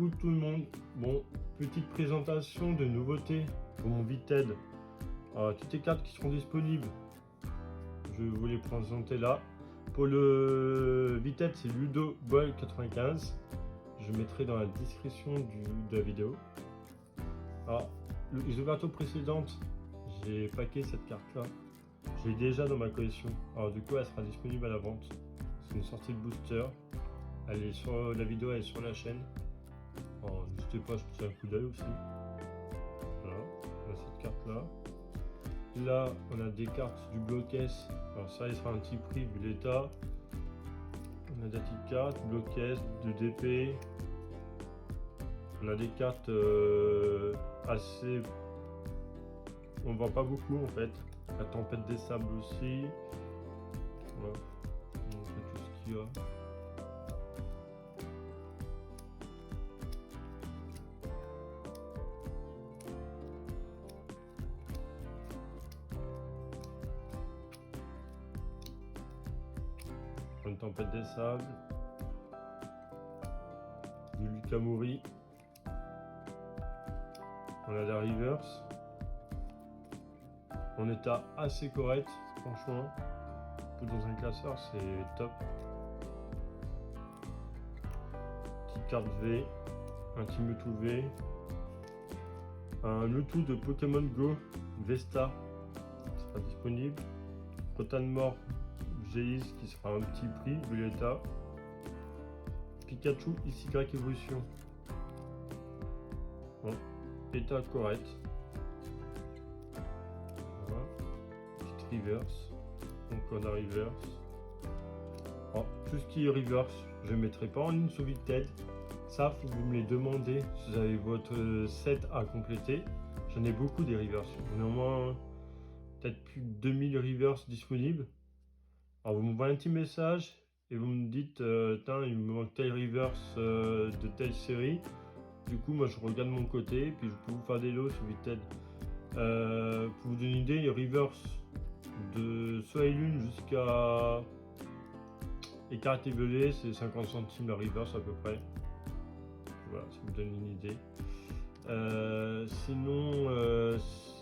Coucou tout le monde. Bon, petite présentation de nouveautés pour mon Vinted. Toutes les cartes qui seront disponibles, je vous les présenter là. Pour le Vinted, c'est Ludo Ball 95. Je mettrai dans la description de la vidéo. Les ouvertures précédentes, j'ai packé cette carte là. Je l'ai déjà dans ma collection. Du coup, elle sera disponible à la vente. C'est une sortie de booster. Elle est sur la vidéo, elle est sur la chaîne. N'hésitez pas à jeter un coup d'œil aussi. Voilà, on a cette carte là. Là, on a des cartes du bloc-caisse. Alors ça, il sera un petit prix vu l'état. On a des petites cartes, bloc-caisse, de DP. On a des cartes assez... On vend pas beaucoup en fait. La tempête des sables aussi. Voilà. On fait tout ce qu'il y a. Une tempête des sables, du Lucas Mouri, on a la reverse, en état assez correct, franchement, dans un classeur c'est top. Petite carte V, un petit Mewtwo V, un Mewtwo de Pokémon Go Vesta qui sera disponible, Rotanmore Géis qui sera un petit prix vu l'état, Pikachu XY Evolution, bon, état correct, voilà. Petite reverse, donc on a reverse. Tout ce qui est reverse je ne mettrai pas en ligne sur Vinted, ça faut que vous me les demandez si vous avez votre set à compléter. J'en ai beaucoup des reverse, j'en ai au moins peut-être plus de 2000 reverse disponibles. Alors vous m'envoyez un petit message et vous me dites il me manque tel reverse de telle série. Du coup moi je regarde de mon côté puis je peux vous faire des lots sur Vinted. Pour vous donner une idée, les reverse de Soleil Lune jusqu'à Écarté Violet, c'est 50 centimes la reverse à peu près. Voilà, ça vous donne une idée. Sinon,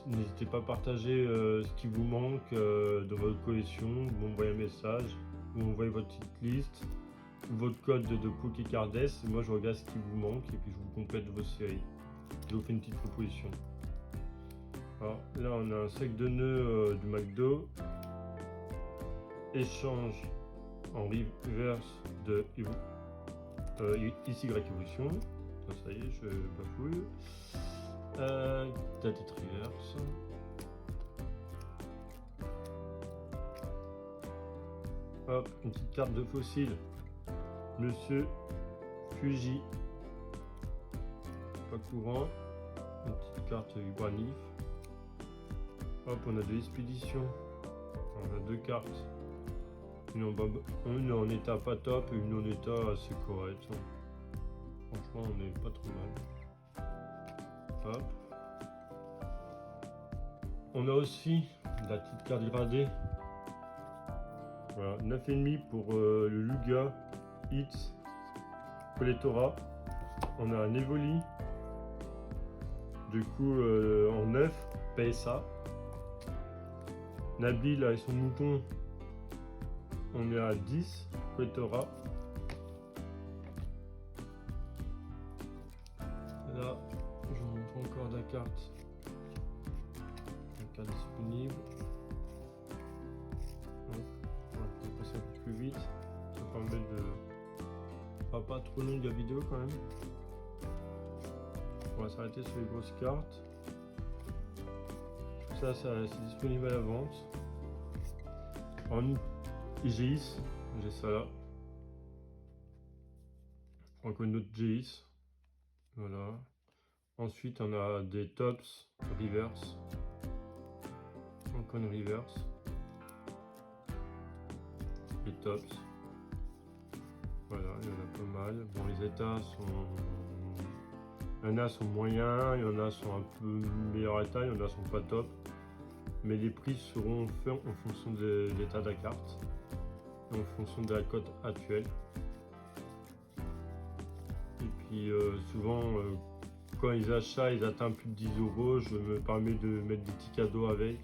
n'hésitez pas à partager ce qui vous manque dans votre collection. Vous m'envoyez un message, vous m'envoyez votre petite liste, votre code de Pokécardes, et moi je regarde ce qui vous manque et puis je vous complète vos séries. Je vous fais une petite proposition. Alors là on a un sac de nœuds du McDo, échange en reverse de XY Evolution. Ça y est, je bafouille. Date reverse. Hop, une petite carte de fossile. Monsieur Fuji. Pas courant. Une petite carte Granif. Hop, on a de l'expédition. On a deux cartes. Une en état pas top et une en état assez correct. Franchement, on n'est pas trop mal. Hop. On a aussi la petite carte gradée. Voilà, 9,5 pour le Lugia Hits Coletora. On a un Evoli. Du coup, en 9, PSA. Nabil avec son mouton. On est à 10, Coletora. Là, je vous montre encore la carte disponible. On va passer un peu plus vite. Ça permet de pas trop long la vidéo quand même. On va s'arrêter sur les grosses cartes. Tout ça, c'est disponible à la vente. En IGIS, j'ai ça là. Encore une autre GIS. Voilà. Ensuite, on a des tops reverse. Encore une reverse. Les tops. Voilà, il y en a pas mal. Bon, les états sont... Il y en a sont moyens, il y en a sont un peu meilleur état, il y en a sont pas top. Mais les prix seront faits en fonction de l'état de la carte. Et en fonction de la cote actuelle. Et puis puis souvent quand ils achètent, ils atteignent plus de 10 euros, je me permets de mettre des petits cadeaux avec.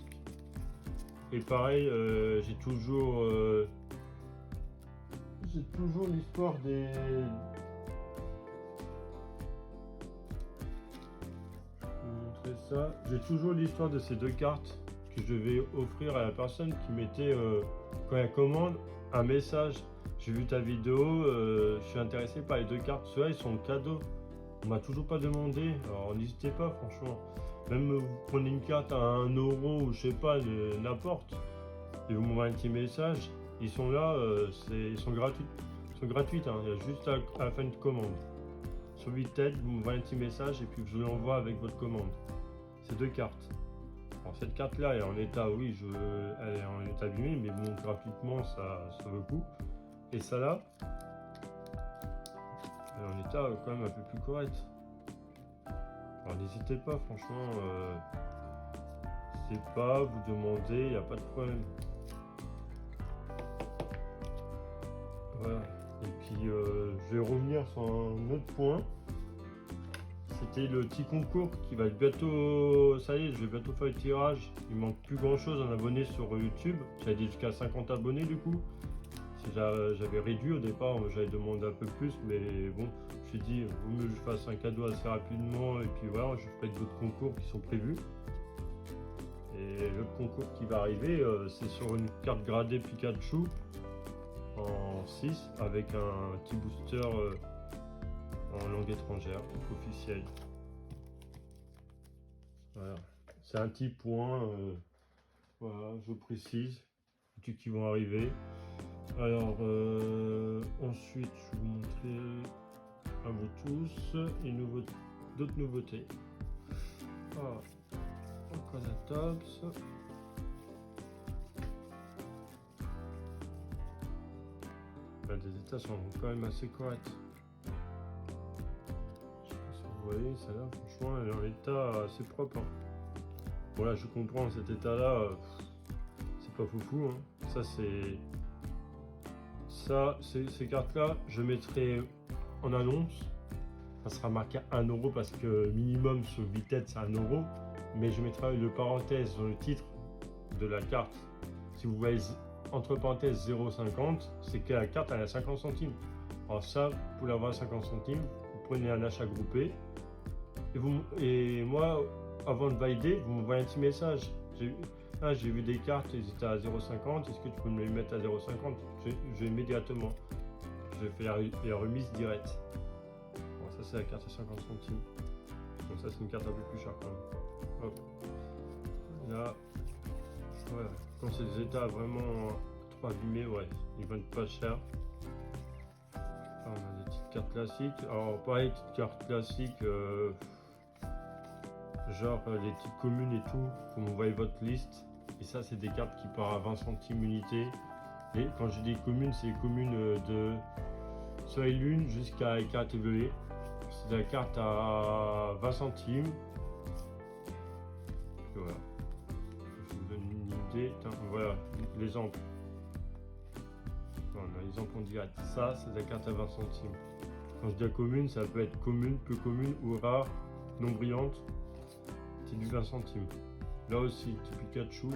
Et pareil, j'ai toujours l'histoire des... Je vais vous montrer ça. J'ai toujours l'histoire de ces deux cartes que je vais offrir à la personne qui mettait, quand elle commande, un message. J'ai vu ta vidéo, je suis intéressé par les deux cartes. Ceux-là, ils sont cadeaux. On m'a toujours pas demandé. Alors n'hésitez pas, franchement. Même vous prenez une carte à 1 euro ou je sais pas, n'importe. Et vous m'envoyez un petit message. Ils sont là, ils sont gratuits. Ils sont gratuites, hein. Il y a juste à la fin de commande. Sur Vinted, vous m'envoyez un petit message et puis je vous l'envoie avec votre commande. Ces deux cartes. Alors cette carte là elle est en état, oui, elle est en état abîmé, mais bon, graphiquement ça vaut le coup. Et ça là, elle est en état quand même un peu plus correct. Alors n'hésitez pas, franchement, n'hésitez pas, vous demandez, il n'y a pas de problème. Voilà. Et puis je vais revenir sur un autre point. C'était le petit concours qui va être bientôt, ça y est, je vais bientôt faire le tirage. Il manque plus grand chose en abonnés sur YouTube. J'avais dit jusqu'à 50 abonnés du coup. J'avais réduit au départ, j'avais demandé un peu plus, mais bon, je me suis dit, vaut mieux que je fasse un cadeau assez rapidement et puis voilà, je ferai d'autres concours qui sont prévus. Et l'autre concours qui va arriver, c'est sur une carte gradée Pikachu en 6 avec un petit booster en langue étrangère, officiel. Voilà, c'est un petit point, voilà, je précise, les trucs qui vont arriver. Alors, ensuite, je vais vous montrer à vous tous d'autres nouveautés. Ah, encore la Tops. Ben, les états sont quand même assez corrects. Je sais pas si vous voyez, celle-là, franchement, elle est en état assez propre. Hein. Voilà, je comprends, cet état-là, c'est pas foufou. Hein. Ça, c'est... Ça, ces cartes-là, je mettrai en annonce. Ça sera marqué 1 euro parce que minimum sur Vinted c'est 1 euro. Mais je mettrai le parenthèse dans le titre de la carte. Si vous voyez entre parenthèses 0,50, c'est que la carte elle a 50 centimes. Alors ça, pour l'avoir à 50 centimes, vous prenez un achat groupé. Et moi, avant de valider, vous m'envoyez un petit message. J'ai vu des cartes, elles étaient à 0,50, est-ce que tu peux me les mettre à 0,50? Je vais immédiatement. Je fais la remise directe. Bon, ça c'est la carte à 50 centimes. Donc ça c'est une carte un peu plus chère quand même. Hop. Là, voilà. Quand c'est des états vraiment trop abîmés, ouais, ils vont être pas chers. On a des petites cartes classiques. Alors pareil, petites cartes classiques. Genre les petites communes et tout, vous m'envoyez votre liste. Et ça, c'est des cartes qui partent à 20 centimes unité. Et quand je dis communes, c'est les communes de Soleil Lune jusqu'à carte évoluée. C'est la carte à 20 centimes. Et voilà. Je vous donne une idée. Voilà l'exemple. Voilà, l'exemple en direct. Ça, c'est la carte à 20 centimes. Quand je dis commune, ça peut être commune, peu commune ou rare, non brillante. C'est du 20 centimes. Là aussi, petit Pikachu,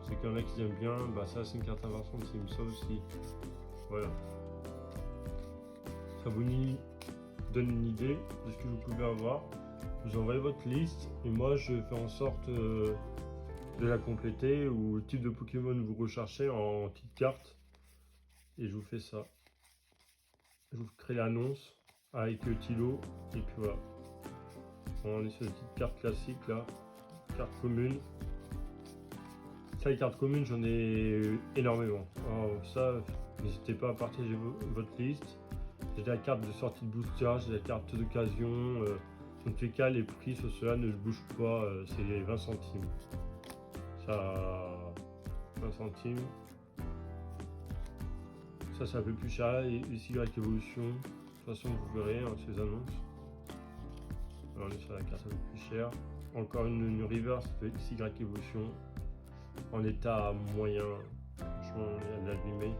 c'est qu'il y en a qui aiment bien, bah ça c'est une carte à 20 centimes, ça aussi. Voilà. Ça vous donne une idée de ce que vous pouvez avoir. Vous envoyez votre liste et moi je fais en sorte de la compléter ou le type de Pokémon que vous recherchez en petite carte. Et je vous fais ça. Je vous crée l'annonce avec Tilo et puis voilà. On est sur une petite carte classique là, carte commune. Ça, les cartes communes, j'en ai énormément. Alors ça, n'hésitez pas à partager votre liste. J'ai la carte de sortie de booster, j'ai la carte d'occasion. En tous les cas, les prix sur cela ne bougent pas, c'est les 20 centimes. Ça, 20 centimes. Ça, c'est un peu plus cher. Et Y Evolution, de toute façon, vous verrez hein, ces annonces. Alors, on est sur la carte un peu plus chère. Encore une reverse de Y Evolution en état moyen. Franchement, il y a de l'abîmé.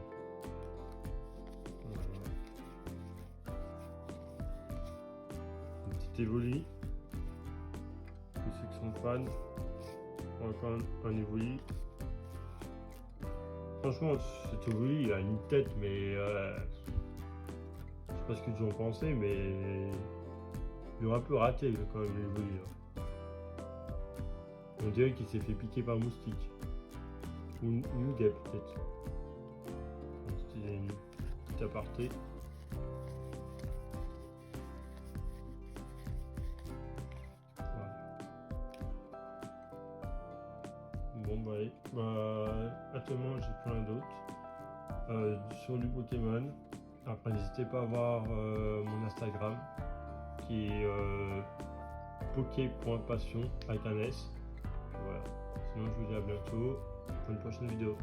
Voilà. cet Evoli. Tous ceux qui sont fans. Encore un Evoli. Franchement, cet Evoli, il a une tête, mais je sais pas ce qu'ils en pensaient, mais il est un peu raté quand même l'Evoli. On dirait qu'il s'est fait piquer par un moustique. Ou une guêpe peut-être. C'était une petite aparté. Bon bah allez, actuellement j'ai plein d'autres sur du Pokémon. Après n'hésitez pas à voir mon Instagram qui est poké.passion avec un S. Voilà. Sinon je vous dis à bientôt pour une prochaine vidéo.